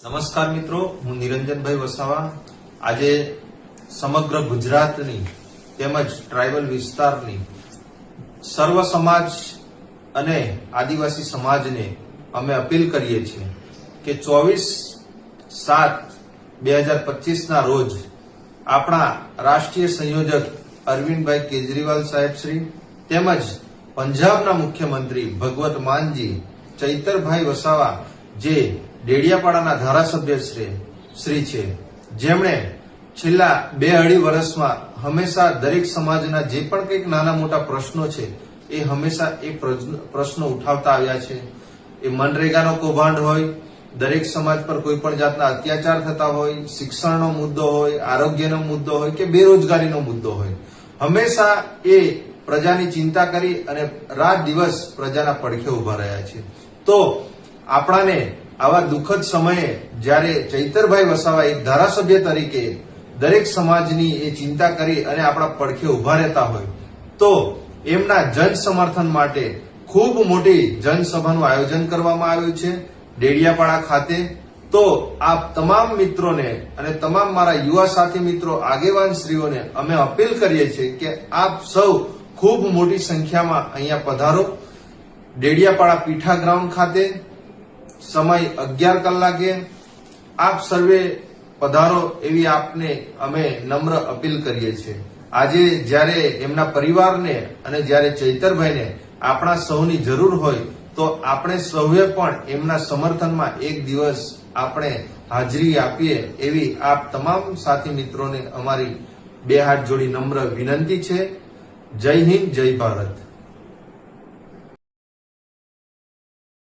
નમસ્કાર મિત્રો, હું નિરંજનભાઈ વસાવા આજે સમગ્ર ગુજરાતની તેમજ ટ્રાઇબલ વિસ્તારની સર્વ સમાજ અને આદિવાસી સમાજને અમે અપીલ કરીએ છીએ કે 24/7/2025 ના રોજ આપણા રાષ્ટ્રીય સંયોજક અરવિંદભાઈ કેજરીવાલ સાહેબ શ્રી તેમજ પંજાબના મુખ્યમંત્રી ભગવત માનજી ચૈતરભાઈ વસાવા જે ડેડિયાપાડાના ધારાસભ્ય શ્રી છે, જેમણે છેલ્લા 2-2.5 વર્ષમાં હંમેશા દરેક સમાજના જે પણ કંઈક નાના મોટા પ્રશ્નો છે એ હંમેશા એ પ્રશ્નો ઉઠાવતા આવ્યા છે. એ મનરેગાનો કૌભાંડ હોય, દરેક સમાજ પર કોઈ પણ જાતના અત્યાચાર થતા હોય, શિક્ષણનો મુદ્દો હોય, આરોગ્યનો મુદ્દો હોય કે બેરોજગારીનો મુદ્દો હોય, હંમેશા એ પ્રજાની ચિંતા કરી અને રાત દિવસ પ્રજાના પડખે ઉભા રહ્યા છે. તો આપણાને આવા દુઃખદ સમયે જ્યારે ચૈતરભાઈ વસાવા એક ધારાસભ્ય તરીકે દરેક સમાજની એ ચિંતા કરી અને આપણા પડખે ઉભા રહેતા હોય તો એમના જન સમર્થન માટે ખૂબ મોટી જનસભાનું આયોજન કરવામાં આવ્યું છે ડેડિયાપાડા ખાતે. તો આપ તમામ મિત્રોને અને તમામ મારા યુવા સાથી મિત્રો, આગેવાન શ્રીઓને અમે અપીલ કરીએ છીએ કે આપ સૌ ખૂબ મોટી સંખ્યામાં અહીંયા પધારો. ડેડિયાપાડા પીઠા ગ્રાઉન્ડ ખાતે સમય 11 કલાકે આપ સર્વે પધારો એવી આપને અમે નમ્ર અપીલ કરીએ છીએ. આજે જ્યારે એમના પરિવારને અને જ્યારે ચૈતરભાઈને આપણા સૌની જરૂર હોય તો આપણે સૌએ પણ એમના સમર્થનમાં એક દિવસ આપણે હાજરી આપીએ એવી આપ તમામ સાથી મિત્રોને અમારી બે હાથ જોડી નમ્ર વિનંતી છે. જય હિન્દ, જય ભારત.